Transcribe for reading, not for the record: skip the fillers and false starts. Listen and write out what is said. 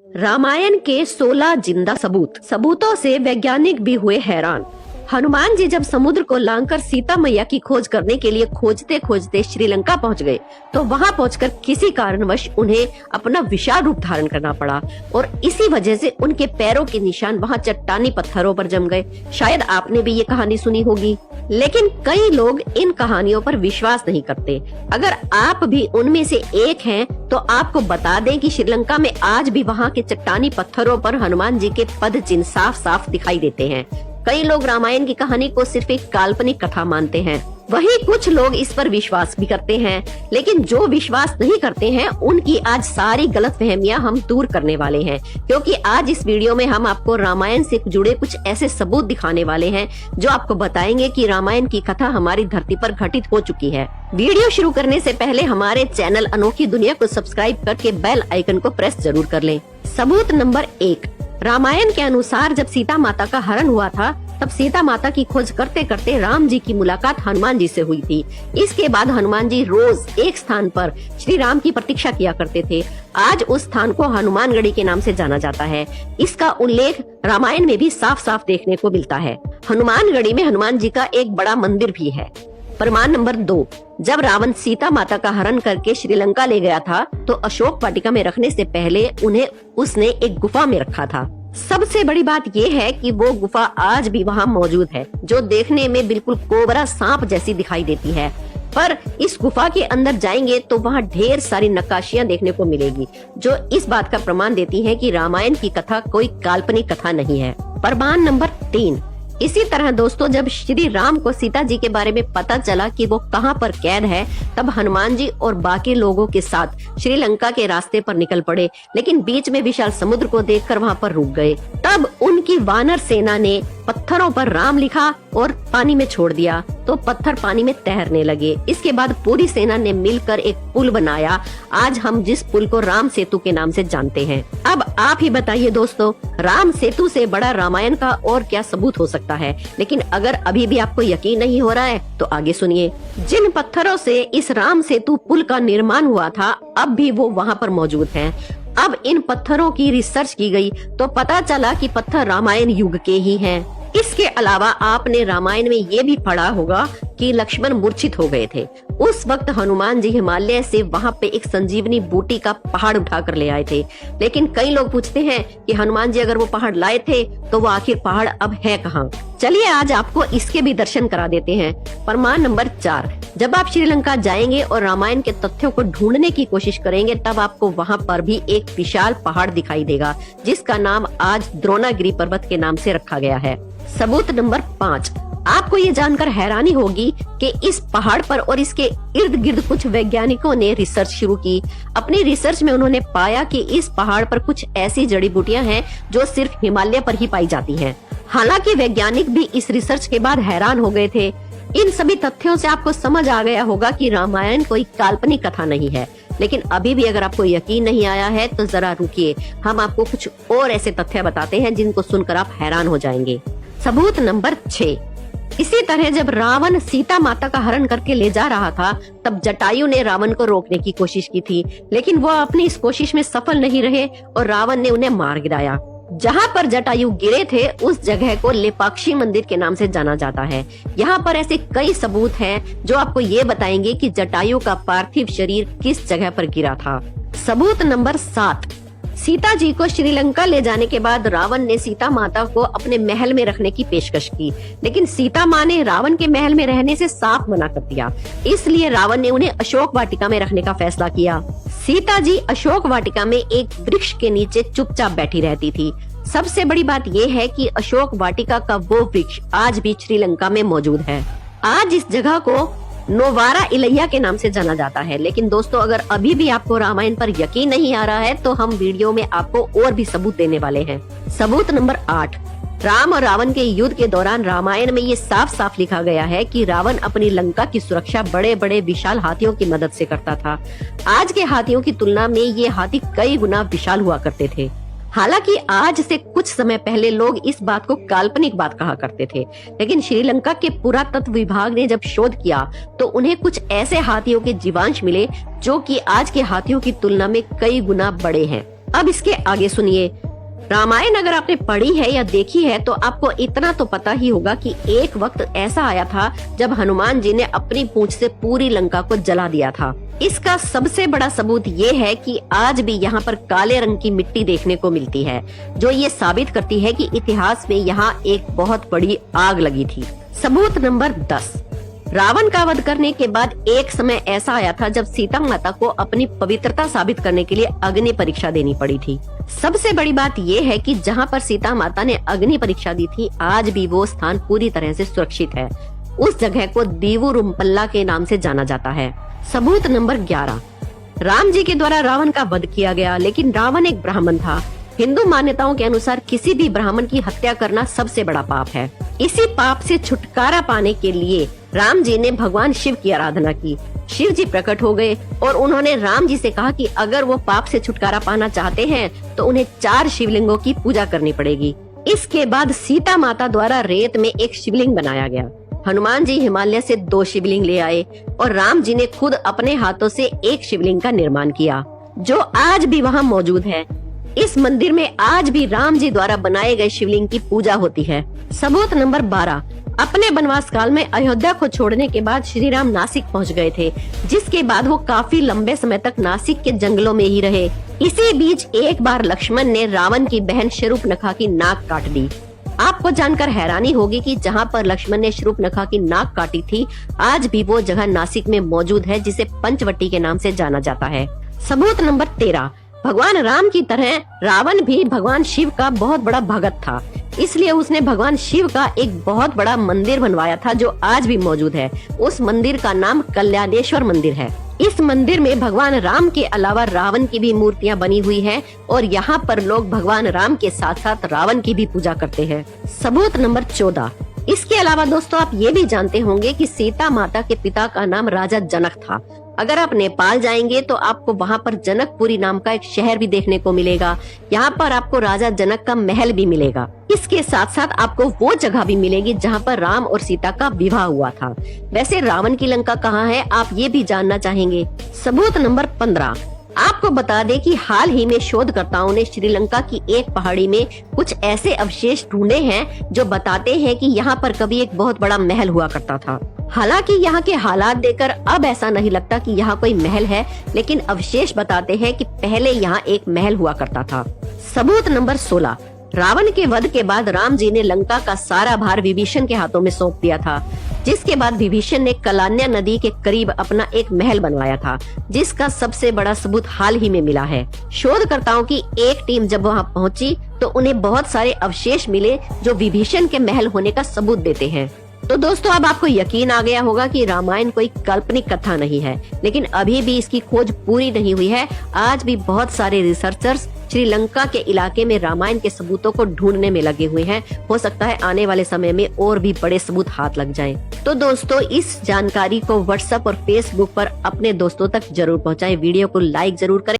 रामायण के 16 जिंदा सबूतों से वैज्ञानिक भी हुए हैरान। हनुमान जी जब समुद्र को लांघकर सीता मैया की खोज करने के लिए खोजते खोजते श्रीलंका पहुंच गए, तो वहां पहुंचकर किसी कारणवश उन्हें अपना विशाल रूप धारण करना पड़ा और इसी वजह से उनके पैरों के निशान वहां चट्टानी पत्थरों पर जम गए। शायद आपने भी ये कहानी सुनी होगी, लेकिन कई लोग इन कहानियों पर विश्वास नहीं करते। अगर आप भी उनमें से एक हैं, तो आपको बता दें कि श्रीलंका में आज भी वहां के चट्टानी पत्थरों पर हनुमान जी के पद चिन्ह साफ साफ दिखाई देते हैं। कई लोग रामायण की कहानी को सिर्फ एक काल्पनिक कथा मानते हैं, वहीं कुछ लोग इस पर विश्वास भी करते हैं। लेकिन जो विश्वास नहीं करते हैं, उनकी आज सारी गलतफहमियां हम दूर करने वाले हैं, क्योंकि आज इस वीडियो में हम आपको रामायण से जुड़े कुछ ऐसे सबूत दिखाने वाले हैं जो आपको बताएंगे कि रामायण की कथा हमारी धरती पर घटित हो चुकी है। वीडियो शुरू करने से पहले हमारे चैनल अनोखी दुनिया को सब्सक्राइब करके बेल आइकन को प्रेस जरूर कर लें। सबूत नंबर 1, रामायण के अनुसार जब सीता माता का हरण हुआ था, तब सीता माता की खोज करते करते राम जी की मुलाकात हनुमान जी से हुई थी। इसके बाद हनुमान जी रोज एक स्थान पर श्री राम की प्रतीक्षा किया करते थे। आज उस स्थान को हनुमानगढ़ी के नाम से जाना जाता है। इसका उल्लेख रामायण में भी साफ साफ देखने को मिलता है। हनुमानगढ़ी में हनुमान जी का एक बड़ा मंदिर भी है। प्रमाण नंबर 2, जब रावण सीता माता का हरण करके श्रीलंका ले गया था, तो अशोक वाटिका में रखने से पहले उन्हें उसने एक गुफा में रखा था। सबसे बड़ी बात ये है कि वो गुफा आज भी वहाँ मौजूद है, जो देखने में बिल्कुल कोबरा सांप जैसी दिखाई देती है। पर इस गुफा के अंदर जाएंगे तो वहाँ ढेर सारी नक्काशियाँ देखने को मिलेगी, जो इस बात का प्रमाण देती है कि रामायण की कथा कोई काल्पनिक कथा नहीं है। प्रमाण नंबर 3, इसी तरह दोस्तों, जब श्री राम को सीता जी के बारे में पता चला कि वो कहाँ पर कैद है, तब हनुमान जी और बाकी लोगों के साथ श्रीलंका के रास्ते पर निकल पड़े, लेकिन बीच में विशाल समुद्र को देखकर वहाँ पर रुक गए। तब उनकी वानर सेना ने पत्थरों पर राम लिखा और पानी में छोड़ दिया, तो पत्थर पानी में तैरने लगे। इसके बाद पूरी सेना ने मिलकर एक पुल बनाया। आज हम जिस पुल को राम सेतु के नाम से जानते हैं। अब आप ही बताइए दोस्तों, राम सेतु से बड़ा रामायण का और क्या सबूत हो सकता है? लेकिन अगर अभी भी आपको यकीन नहीं हो रहा है, तो आगे सुनिए। जिन पत्थरों से इस राम सेतु पुल का निर्माण हुआ था, अब भी वो वहाँ पर मौजूद हैं। अब इन पत्थरों की रिसर्च की गई तो पता चला कि पत्थर रामायण युग के ही हैं। इसके अलावा आपने रामायण में ये भी पढ़ा होगा कि लक्ष्मण मूर्छित हो गए थे। उस वक्त हनुमान जी हिमालय से वहाँ पे एक संजीवनी बूटी का पहाड़ उठा कर ले आए थे। लेकिन कई लोग पूछते हैं कि हनुमान जी अगर वो पहाड़ लाए थे, तो वो आखिर पहाड़ अब है कहाँ? चलिए आज आपको इसके भी दर्शन करा देते हैं। प्रमाण नंबर 4, जब आप श्रीलंका जाएंगे और रामायण के तथ्यों को ढूंढने की कोशिश करेंगे, तब आपको वहाँ पर भी एक विशाल पहाड़ दिखाई देगा, जिसका नाम आज द्रोणागिरी पर्वत के नाम से रखा गया है। सबूत नंबर 5, आपको ये जानकर हैरानी होगी कि इस पहाड़ पर और इसके इर्द गिर्द कुछ वैज्ञानिकों ने रिसर्च शुरू की। अपनी रिसर्च में उन्होंने पाया कि इस पहाड़ पर कुछ ऐसी जड़ी बूटियां हैं जो सिर्फ हिमालय पर ही पाई जाती हैं। हालांकि वैज्ञानिक भी इस रिसर्च के बाद हैरान हो गए थे। इन सभी तथ्यों से आपको समझ आ गया होगा कि रामायण कोई काल्पनिक कथा नहीं है। लेकिन अभी भी अगर आपको यकीन नहीं आया है, तो जरा रुकिए, हम आपको कुछ और ऐसे तथ्य बताते हैं जिनको सुनकर आप हैरान हो जाएंगे। सबूत नंबर 6, इसी तरह जब रावण सीता माता का हरण करके ले जा रहा था, तब जटायु ने रावण को रोकने की कोशिश की थी, लेकिन वो अपनी इस कोशिश में सफल नहीं रहे और रावण ने उन्हें मार गिराया। जहाँ पर जटायु गिरे थे, उस जगह को लेपाक्षी मंदिर के नाम से जाना जाता है। यहाँ पर ऐसे कई सबूत हैं जो आपको ये बताएंगे कि जटायु का पार्थिव शरीर किस जगह पर गिरा था। सबूत नंबर 7, सीता जी को श्रीलंका ले जाने के बाद रावण ने सीता माता को अपने महल में रखने की पेशकश की, लेकिन सीता माँ ने रावण के महल में रहने से साफ मना कर दिया। इसलिए रावण ने उन्हें अशोक वाटिका में रखने का फैसला किया। सीता जी अशोक वाटिका में एक वृक्ष के नीचे चुपचाप बैठी रहती थी। सबसे बड़ी बात यह है कि अशोक वाटिका का वो वृक्ष आज भी श्रीलंका में मौजूद है। आज इस जगह को नोवारा इलैया के नाम से जाना जाता है। लेकिन दोस्तों, अगर अभी भी आपको रामायण पर यकीन नहीं आ रहा है, तो हम वीडियो में आपको और भी सबूत देने वाले हैं। सबूत नंबर 8, राम और रावण के युद्ध के दौरान रामायण में ये साफ साफ लिखा गया है कि रावण अपनी लंका की सुरक्षा बड़े बड़े विशाल हाथियों की मदद से करता था। आज के हाथियों की तुलना में ये हाथी कई गुना विशाल हुआ करते थे। हालांकि आज से कुछ समय पहले लोग इस बात को काल्पनिक बात कहा करते थे, लेकिन श्रीलंका के पुरातत्व विभाग ने जब शोध किया, तो उन्हें कुछ ऐसे हाथियों के जीवांश मिले जो कि आज के हाथियों की तुलना में कई गुना बड़े हैं। अब इसके आगे सुनिए। रामायण अगर आपने पढ़ी है या देखी है तो आपको इतना तो पता ही होगा कि एक वक्त ऐसा आया था जब हनुमान जी ने अपनी पूंछ से पूरी लंका को जला दिया था। इसका सबसे बड़ा सबूत ये है कि आज भी यहाँ पर काले रंग की मिट्टी देखने को मिलती है, जो ये साबित करती है कि इतिहास में यहाँ एक बहुत बड़ी आग लगी थी। सबूत नंबर 10। रावण का वध करने के बाद एक समय ऐसा आया था जब सीता माता को अपनी पवित्रता साबित करने के लिए अग्नि परीक्षा देनी पड़ी थी। सबसे बड़ी बात ये है कि जहाँ पर सीता माता ने अग्नि परीक्षा दी थी, आज भी वो स्थान पूरी तरह से सुरक्षित है। उस जगह को दीवुरुम्पल्ला के नाम से जाना जाता है। सबूत नंबर 11। राम जी के द्वारा रावण का वध किया गया, लेकिन रावण एक ब्राह्मण था। हिंदू मान्यताओं के अनुसार किसी भी ब्राह्मण की हत्या करना सबसे बड़ा पाप है। इसी पाप से छुटकारा पाने के लिए राम जी ने भगवान शिव की आराधना की। शिव जी प्रकट हो गए और उन्होंने राम जी से कहा कि अगर वो पाप से छुटकारा पाना चाहते हैं तो उन्हें 4 शिवलिंगों की पूजा करनी पड़ेगी। इसके बाद सीता माता द्वारा रेत में एक शिवलिंग बनाया गया। हनुमान जी हिमालय से 2 शिवलिंग ले आए और राम जी ने खुद अपने हाथों से एक शिवलिंग का निर्माण किया, जो आज भी वहाँ मौजूद है। इस मंदिर में आज भी राम जी द्वारा बनाए गए शिवलिंग की पूजा होती है। सबूत नंबर 12। अपने वनवास काल में अयोध्या को छोड़ने के बाद श्री राम नासिक पहुंच गए थे, जिसके बाद वो काफी लंबे समय तक नासिक के जंगलों में ही रहे। इसी बीच एक बार लक्ष्मण ने रावण की बहन शूर्पणखा की नाक काट दी। आपको जानकर हैरानी होगी कि जहाँ पर लक्ष्मण ने शूर्पणखा की नाक काटी थी, आज भी वो जगह नासिक में मौजूद है, जिसे पंचवटी के नाम से जाना जाता है। सबूत नंबर 13। भगवान राम की तरह रावण भी भगवान शिव का बहुत बड़ा भगत था, इसलिए उसने भगवान शिव का एक बहुत बड़ा मंदिर बनवाया था, जो आज भी मौजूद है। उस मंदिर का नाम कल्याणेश्वर मंदिर है। इस मंदिर में भगवान राम के अलावा रावण की भी मूर्तियां बनी हुई हैं और यहाँ पर लोग भगवान राम के साथ साथ रावण की भी पूजा करते हैं। सबूत नंबर 14। इसके अलावा दोस्तों आप ये भी जानते होंगे कि सीता माता के पिता का नाम राजा जनक था। अगर आप नेपाल जाएंगे तो आपको वहाँ पर जनकपुरी नाम का एक शहर भी देखने को मिलेगा। यहाँ पर आपको राजा जनक का महल भी मिलेगा। इसके साथ साथ आपको वो जगह भी मिलेगी जहाँ पर राम और सीता का विवाह हुआ था। वैसे रावण की लंका कहाँ है, आप ये भी जानना चाहेंगे। सबूत नंबर 15। आपको बता दें कि हाल ही में शोधकर्ताओं ने श्रीलंका की एक पहाड़ी में कुछ ऐसे अवशेष ढूंढे हैं जो बताते हैं कि यहाँ पर कभी एक बहुत बड़ा महल हुआ करता था। हालांकि यहाँ के हालात देखकर अब ऐसा नहीं लगता कि यहाँ कोई महल है, लेकिन अवशेष बताते हैं कि पहले यहाँ एक महल हुआ करता था। सबूत नंबर 16। रावण के वध के बाद राम जी ने लंका का सारा भार विभीषण के हाथों में सौंप दिया था, जिसके बाद विभीषण ने कलान्या नदी के करीब अपना एक महल बनवाया था, जिसका सबसे बड़ा सबूत हाल ही में मिला है। शोधकर्ताओं की एक टीम जब वहां पहुंची तो उन्हें बहुत सारे अवशेष मिले जो विभीषण के महल होने का सबूत देते हैं। तो दोस्तों अब आपको यकीन आ गया होगा कि रामायण कोई काल्पनिक कथा नहीं है, लेकिन अभी भी इसकी खोज पूरी नहीं हुई है। आज भी बहुत सारे रिसर्चर्स श्रीलंका के इलाके में रामायण के सबूतों को ढूंढने में लगे हुए हैं। हो सकता है आने वाले समय में और भी बड़े सबूत हाथ लग जाएं। तो दोस्तों इस जानकारी को व्हाट्सएप और फेसबुक पर अपने दोस्तों तक जरूर पहुंचाएं। वीडियो को लाइक जरूर करें।